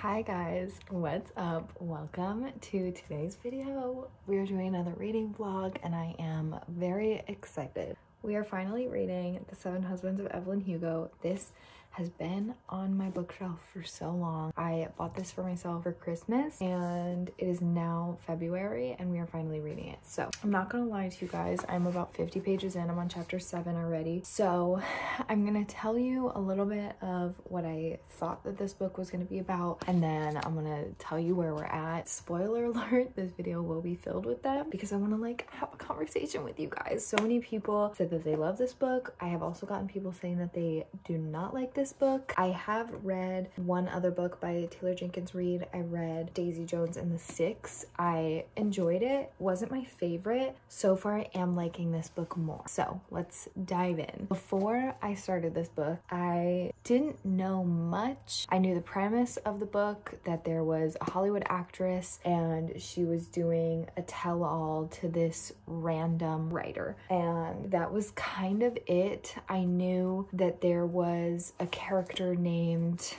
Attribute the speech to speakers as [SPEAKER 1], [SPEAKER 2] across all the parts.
[SPEAKER 1] Hi guys, what's up? Welcome to today's video. We are doing another reading vlog and I am very excited. We are finally reading The Seven Husbands of Evelyn Hugo. This has been on my bookshelf for so long. I bought this for myself for Christmas and it is now February and we are finally reading it. So I'm not gonna lie to you guys, I'm about 50 pages in. I'm on chapter 7 already. So I'm gonna tell you a little bit of what I thought that this book was gonna be about, and then I'm gonna tell you where we're at. Spoiler alert, this video will be filled with them because I wanna have a conversation with you guys. So many people said that they love this book. I have also gotten people saying that they do not like this book. I have read one other book by Taylor Jenkins Reid. I read Daisy Jones and the Six. I enjoyed it. Wasn't my favorite. So far I am liking this book more. So let's dive in. Before I started this book, I didn't know much. I knew the premise of the book, that there was a Hollywood actress and she was doing a tell-all to this random writer, and that was kind of it. I knew that there was a character named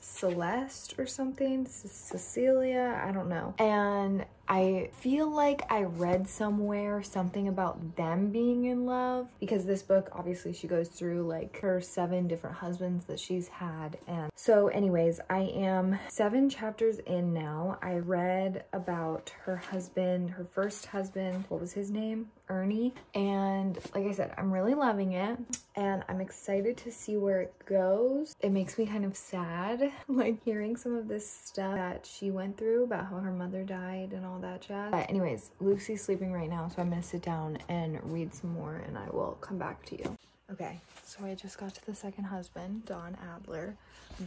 [SPEAKER 1] Celeste or something, Cecilia, I don't know, and I feel like I read somewhere something about them being in love, because this book, obviously she goes through like her 7 different husbands that she's had. And so anyways, I am 7 chapters in now. I read about her husband, her first husband, what was his name? Ernie. And like I said, I'm really loving it and I'm excited to see where it goes. It makes me kind of sad, like hearing some of this stuff that she went through about how her mother died and all that jazz. But anyways, Lucy's sleeping right now, so I'm gonna sit down and read some more and I will come back to you. Okay, so I just got to the second husband, Don Adler,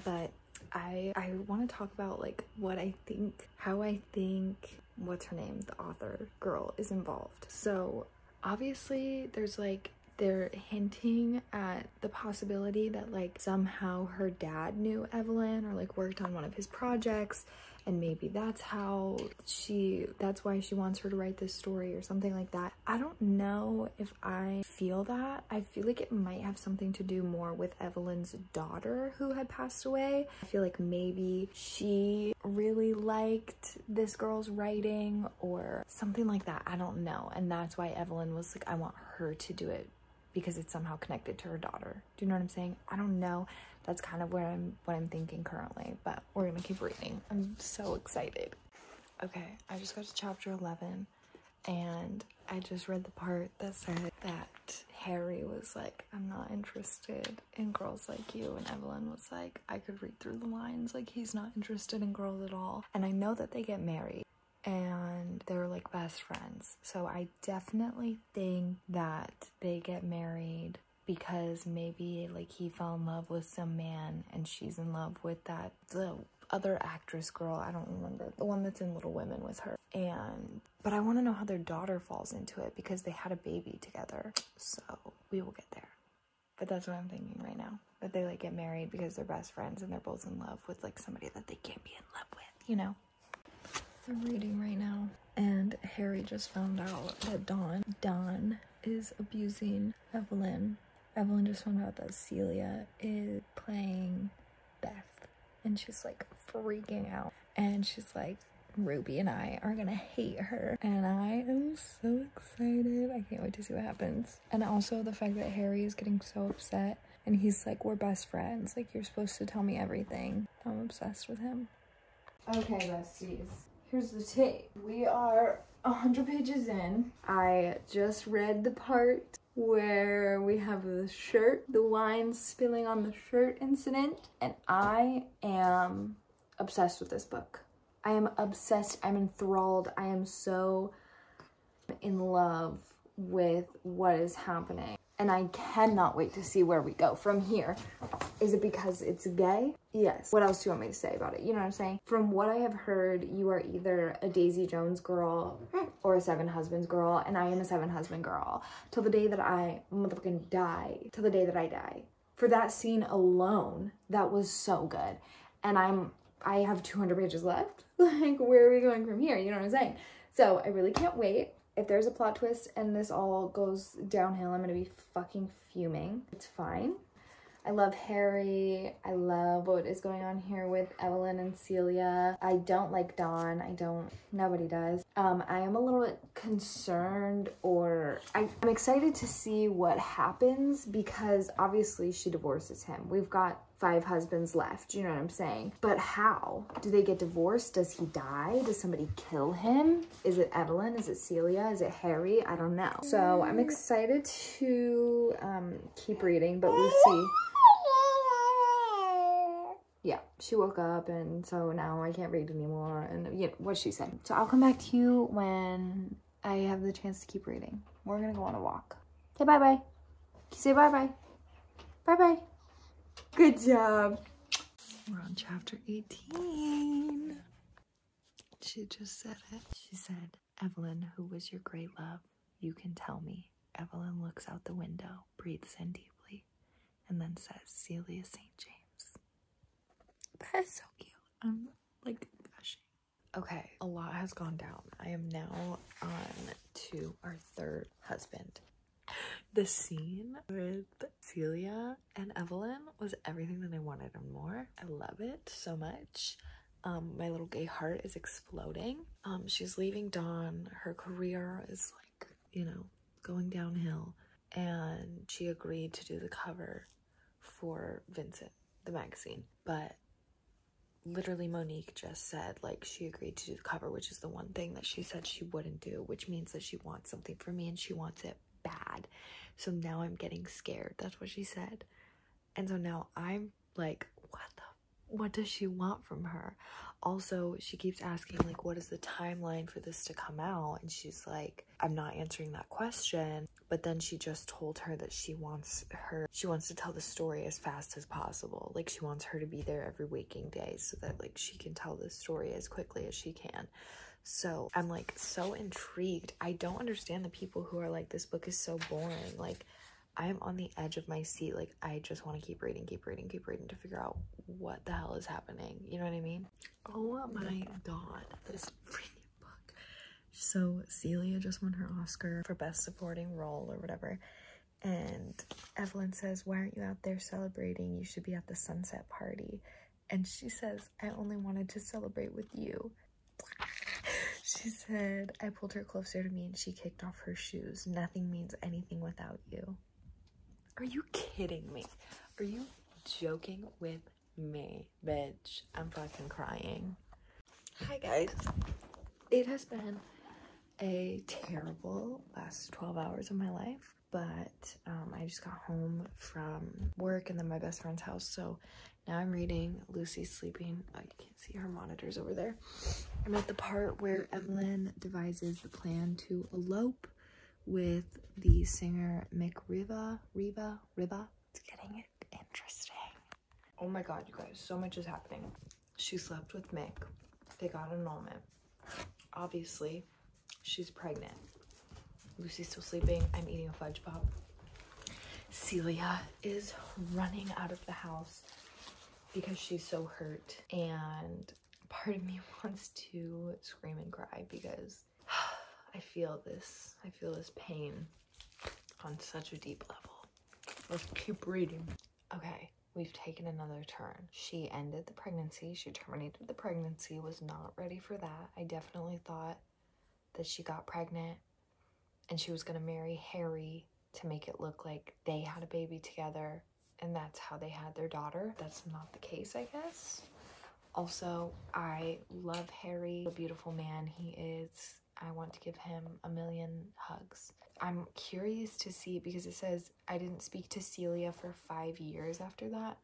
[SPEAKER 1] but I want to talk about like what I think, how I think, what's her name, the author girl, is involved. So obviously there's like, they're hinting at the possibility that like somehow her dad knew Evelyn or like worked on one of his projects, and maybe that's how that's why she wants her to write this story or something like that. I don't know if I feel that. I feel like it might have something to do more with Evelyn's daughter who had passed away. I feel like maybe she really liked this girl's writing or something like that. I don't know. And that's why Evelyn was like, I want her to do it because it's somehow connected to her daughter. Do you know what I'm saying? I don't know. That's kind of what I'm thinking currently, but we're gonna keep reading. I'm so excited. Okay, I just got to chapter 11 and I just read the part that said that Harry was like, I'm not interested in girls like you, and Evelyn was like, I could read through the lines, like he's not interested in girls at all. And I know that they get married and they're like best friends, so I definitely think that they get married because tapi like he fell in love with some man and she's in love with the other actress girl, I don't remember, the one that's in Little Women with her. But I want to know how their daughter falls into it because they had a baby together, so we will get there. But that's what I'm thinking right now, that they like get married because they're best friends and they're both in love with like somebody that they can't be in love with, you know. I'm reading right now and Harry just found out that Don is abusing Evelyn. Evelyn just found out that Celia is playing Beth and she's like freaking out, and she's like, Ruby and I are gonna hate her, and I am so excited. I can't wait to see what happens. And also the fact that Harry is getting so upset and he's like, we're best friends, like you're supposed to tell me everything. I'm obsessed with him. Okay, besties, here's the tape. We are 100 pages in. I just read the part where we have the shirt, the wine spilling on the shirt incident, and I am obsessed with this book. I am obsessed, I'm enthralled, I am so in love with what is happening. And I cannot wait to see where we go from here. Is it because it's gay? Yes. What else do you want me to say about it? You know what I'm saying? From what I have heard, you are either a Daisy Jones girl or a Seven Husbands girl, and I am a Seven Husband girl. Till the day that I motherfucking die. Till the day that I die. For that scene alone, that was so good. And I have 200 pages left. Like, where are we going from here? You know what I'm saying? So I really can't wait. If there's a plot twist and this all goes downhill, I'm gonna be fucking fuming. It's fine. I love Harry. I love what is going on here with Evelyn and Celia. I don't like Dawn. Nobody does. I am a little bit concerned, or I'm excited to see what happens, because obviously she divorces him. We've got 5 husbands left, you know what I'm saying? But how? Do they get divorced? Does he die? Does somebody kill him? Is it Evelyn? Is it Celia? Is it Harry? I don't know. So I'm excited to keep reading, but Lucy... Yeah, she woke up, and so now I can't read anymore, and you know what she said. So I'll come back to you when I have the chance to keep reading. We're gonna go on a walk. Say bye-bye. Say bye-bye. Bye-bye. Good job. We're on chapter 18. She just said it. She said, "Evelyn, who was your great love? You can tell me." Evelyn looks out the window, breathes in deeply, and then says, "Celia St. James." That is so cute. I'm like gushing. Okay, a lot has gone down. I am now on to our 3rd husband. The scene with Celia and Evelyn was everything that I wanted and more. I love it so much. My little gay heart is exploding. She's leaving Dawn. Her career is like, you know, going downhill. And she agreed to do the cover for Vincent, the magazine. But literally Monique just said, like, she agreed to do the cover, which is the one thing that she said she wouldn't do, which means that she wants something from me and she wants it bad. So now I'm getting scared. That's what she said. And so now I'm like, what does she want from her? Also, she keeps asking, like, what is the timeline for this to come out? And she's like, I'm not answering that question. But then she just told her that she wants to tell the story as fast as possible. Like, she wants her to be there every waking day so that, like, she can tell the story as quickly as she can. So I'm like so intrigued. I don't understand the people who are like, this book is so boring. Like, I'm on the edge of my seat. Like, I just want to keep reading to figure out what the hell is happening. You know what I mean? Oh my god, this freaking book. So Celia just won her Oscar for Best Supporting Role or whatever. And Evelyn says, "Why aren't you out there celebrating? You should be at the sunset party." And she says, "I only wanted to celebrate with you." She said, "I pulled her closer to me and she kicked off her shoes. Nothing means anything without you." Are you kidding me? Are you joking with me, bitch? I'm fucking crying. Hi guys. It has been a terrible last 12 hours of my life, but I just got home from work and then my best friend's house, so now I'm reading. Lucy's sleeping. Oh, you can't see her monitors over there. I'm at the part where Evelyn devises the plan to elope with the singer Mick Riva. It's getting interesting. Oh my god, you guys, so much is happening. She slept with Mick. They got annulment. Obviously, she's pregnant. Lucy's still sleeping. I'm eating a fudge pop. Celia is running out of the house because she's so hurt, and part of me wants to scream and cry because I feel this pain on such a deep level. Let's keep reading. Okay, we've taken another turn. She ended the pregnancy. She terminated the pregnancy, was not ready for that. I definitely thought that she got pregnant and she was gonna marry Harry to make it look like they had a baby together and that's how they had their daughter. That's not the case, I guess. Also, I love Harry, a beautiful man he is. I want to give him a million hugs. I'm curious to see, because it says I didn't speak to Celia for 5 years after that.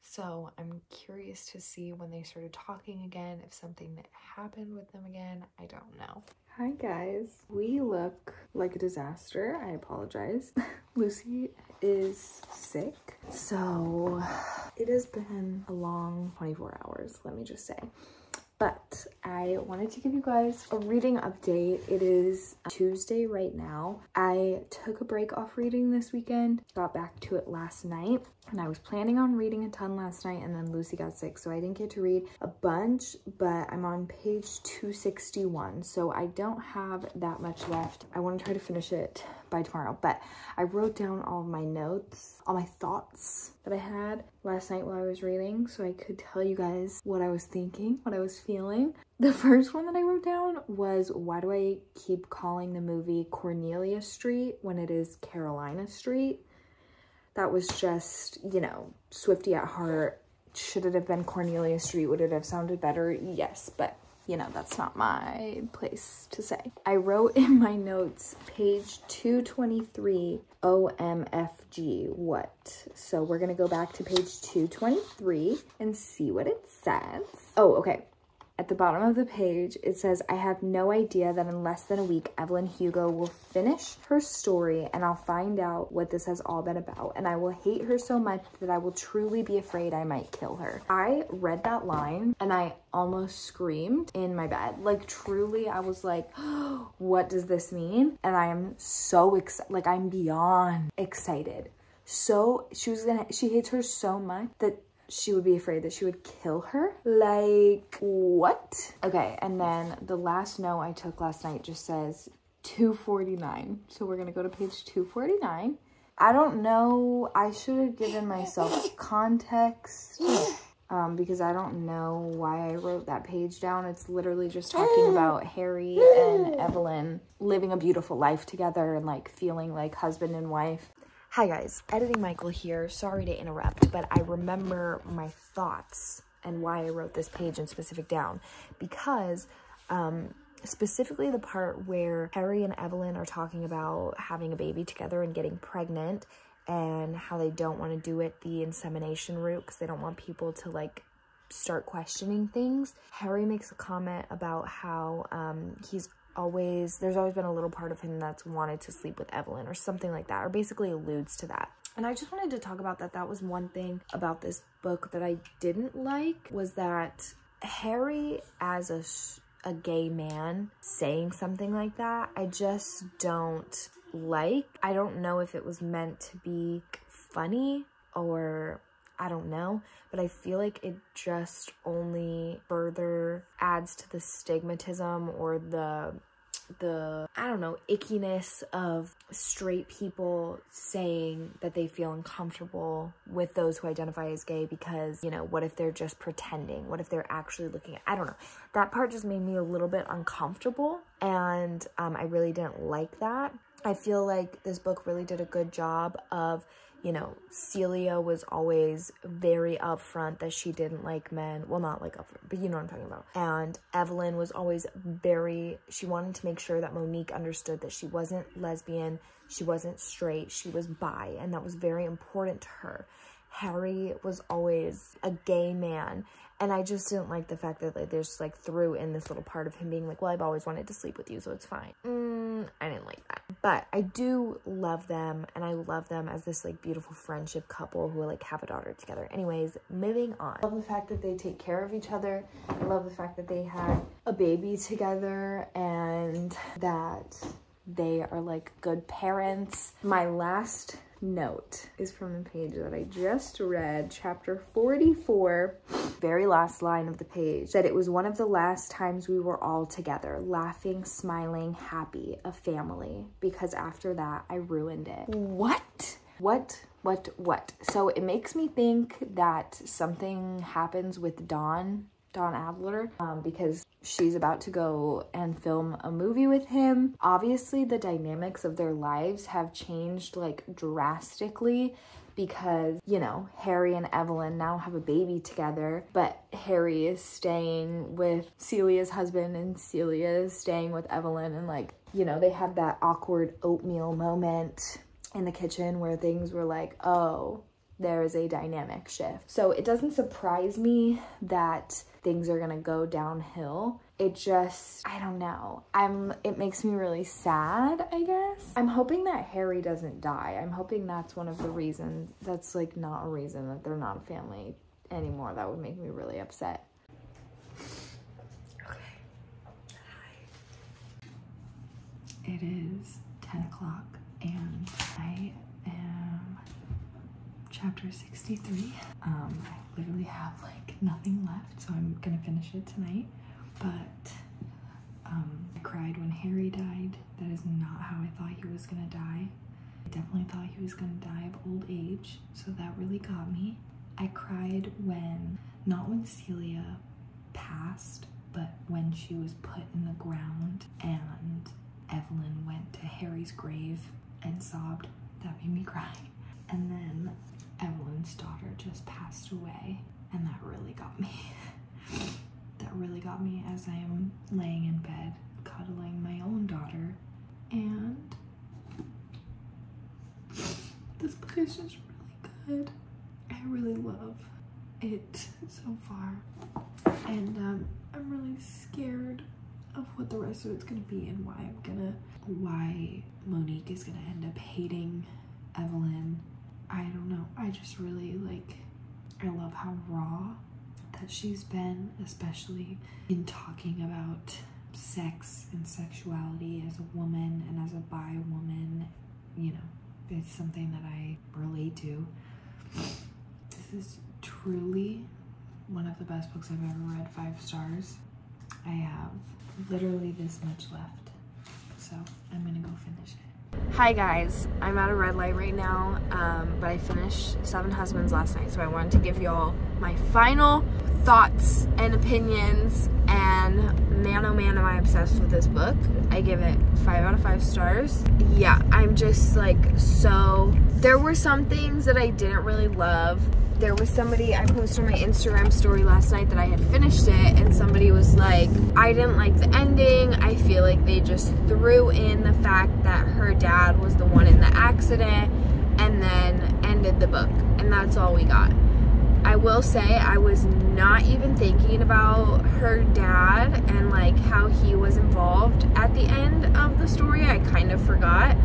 [SPEAKER 1] So I'm curious to see when they started talking again, if something happened with them again. I don't know. Hi guys. We look like a disaster. I apologize. Lucy is sick. So it has been a long 24 hours, let me just say. But I wanted to give you guys a reading update. It is Tuesday right now. I took a break off reading this weekend, got back to it last night. And I was planning on reading a ton last night, and then Lucy got sick, so I didn't get to read a bunch, but I'm on page 261, so I don't have that much left. I want to try to finish it by tomorrow, but I wrote down all of my notes, all my thoughts that I had last night while I was reading, so I could tell you guys what I was thinking, what I was feeling. The first one that I wrote down was, why do I keep calling the movie Cornelia Street when it is Carolina Street? That was just, you know, Swiftie at heart. Should it have been Cornelia Street? Would it have sounded better? Yes, but, you know, that's not my place to say. I wrote in my notes, page 223, OMFG, what? So we're going to go back to page 223 and see what it says. Oh, okay. At the bottom of the page, it says, I have no idea that in less than a week, Evelyn Hugo will finish her story and I'll find out what this has all been about. And I will hate her so much that I will truly be afraid I might kill her. I read that line and I almost screamed in my bed. Like, truly, I was like, oh, what does this mean? And I am so excited. Like, I'm beyond excited. So she hates her so much that she would be afraid that she would kill her. Like, what? Okay, and then the last note I took last night just says 249. So we're gonna go to page 249. I don't know, I should have given myself context because I don't know why I wrote that page down. It's literally just talking about Harry and Evelyn living a beautiful life together and like feeling like husband and wife. Hi guys, Editing Michael here. Sorry to interrupt, but I remember my thoughts and why I wrote this page in specific down because specifically the part where Harry and Evelyn are talking about having a baby together and getting pregnant and how they don't want to do it the insemination route because they don't want people to like start questioning things. Harry makes a comment about how there's always been a little part of him that's wanted to sleep with Evelyn or something like that, or basically alludes to that. And I just wanted to talk about that. That was one thing about this book that I didn't like, was that Harry as a gay man saying something like that, I just don't like. I don't know if it was meant to be funny or I don't know, but I feel like it just only further adds to the stigmatism or the I don't know, ickiness of straight people saying that they feel uncomfortable with those who identify as gay because, you know, what if they're just pretending? What if they're actually looking at, I don't know. That part just made me a little bit uncomfortable, and I really didn't like that. I feel like this book really did a good job of, you know, Celia was always very upfront that she didn't like men. Well, not like upfront, but you know what I'm talking about. And Evelyn was always she wanted to make sure that Monique understood that she wasn't lesbian, she wasn't straight, she was bi, and that was very important to her. Harry was always a gay man, and I just didn't like the fact that like there's like threw in this little part of him being like, well, I've always wanted to sleep with you, so it's fine. I didn't like that. But I do love them, and I love them as this like beautiful friendship couple who like have a daughter together. Anyways, moving on. I love the fact that they take care of each other. I love the fact that they had a baby together and that they are like good parents. My last note is from the page that I just read, chapter 44, very last line of the page, that it was one of the last times we were all together, laughing, smiling, happy, a family, because after that I ruined it. What? So it makes me think that something happens with Dawn Adler, because she's about to go and film a movie with him. Obviously, the dynamics of their lives have changed like drastically because, you know, Harry and Evelyn now have a baby together, but Harry is staying with Celia's husband and Celia is staying with Evelyn, and like, you know, they had that awkward oatmeal moment in the kitchen where things were like, oh, there is a dynamic shift. So it doesn't surprise me that things are gonna go downhill. It just, I don't know. It makes me really sad, I guess. I'm hoping that Harry doesn't die. I'm hoping that's one of the reasons. That's like not a reason that they're not a family anymore. That would make me really upset. Okay. It is 10 o'clock and I am chapter 63. I literally have like nothing left, so I'm gonna finish it tonight. But I cried when Harry died. That is not how I thought he was gonna die. I definitely thought he was gonna die of old age, so that really got me. I cried when, not when Celia passed, but when she was put in the ground and Evelyn went to Harry's grave and sobbed. That made me cry. And then Evelyn's daughter just passed away, and that really got me. That really got me as I am laying in bed cuddling my own daughter. And this book is just really good. I really love it so far, and I'm really scared of what the rest of it's gonna be and why Monique is gonna end up hating Evelyn. I don't know. I just really I love how raw that she's been, especially in talking about sex and sexuality as a woman and as a bi woman. You know, it's something that I relate to. This is truly one of the best books I've ever read. 5 stars. I have literally this much left, so I'm gonna go finish it. Hi guys, I'm at a red light right now, but I finished Seven Husbands last night, so I wanted to give y'all my final thoughts and opinions, and man oh man am I obsessed with this book. I give it 5 out of 5 stars. Yeah, I'm just like, so there were some things that I didn't really love. There was somebody, I posted on my Instagram story last night that I had finished it, and somebody was like, I didn't like the ending. I feel like they just threw in the fact that her dad was the one in the accident and then ended the book, and that's all we got. I will say I was not even thinking about her dad and like how he was involved at the end of the story. I kind of forgot,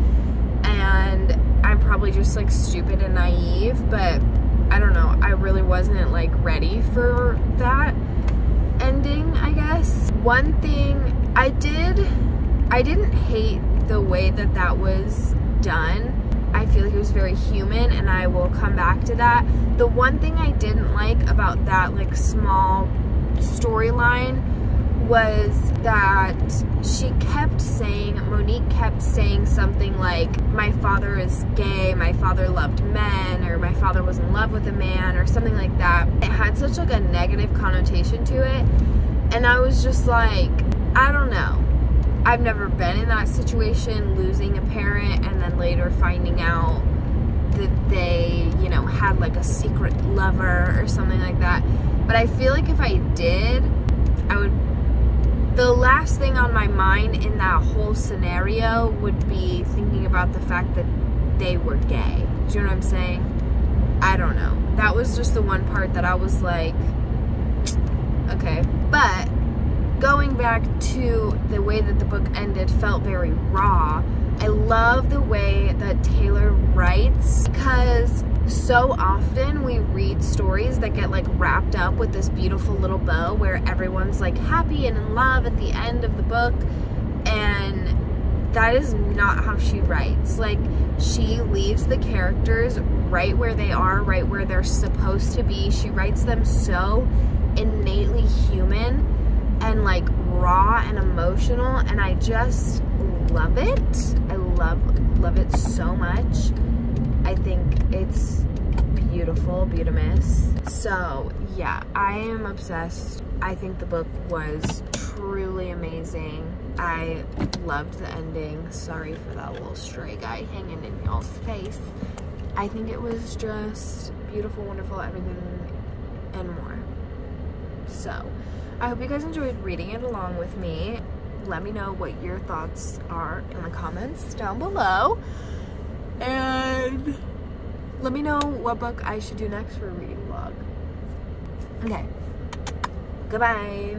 [SPEAKER 1] and I'm probably just like stupid and naive, but I don't know, I really wasn't like ready for that ending, I guess. One thing I didn't hate the way that that was done. I feel like it was very human, and I will come back to that. The one thing I didn't like about that like small storyline was that Monique kept saying something like, my father is gay, my father loved men, or my father was in love with a man, or something like that. It had such like a negative connotation to it, and I was just like, I don't know. I've never been in that situation, losing a parent and then later finding out that they, you know, had like a secret lover or something like that. But I feel like if I did, the last thing on my mind in that whole scenario would be thinking about the fact that they were gay. Do you know what I'm saying? I don't know. That was just the one part that I was like, okay. But going back to the way that the book ended felt very raw. I love the way that Taylor writes, because so often we read stories that get like wrapped up with this beautiful little bow where everyone's like happy and in love at the end of the book, and that is not how she writes. Like, she leaves the characters right where they are, right where they're supposed to be. She writes them so innately human and like raw and emotional, and I just love it. I love it so much. I think it's beautiful, beautimous. So yeah, I am obsessed. I think the book was truly amazing. I loved the ending. Sorry for that little stray guy hanging in y'all's face. I think it was just beautiful, wonderful, everything and more. So I hope you guys enjoyed reading it along with me. Let me know what your thoughts are in the comments down below. And let me know what book I should do next for a reading vlog. Okay. Goodbye.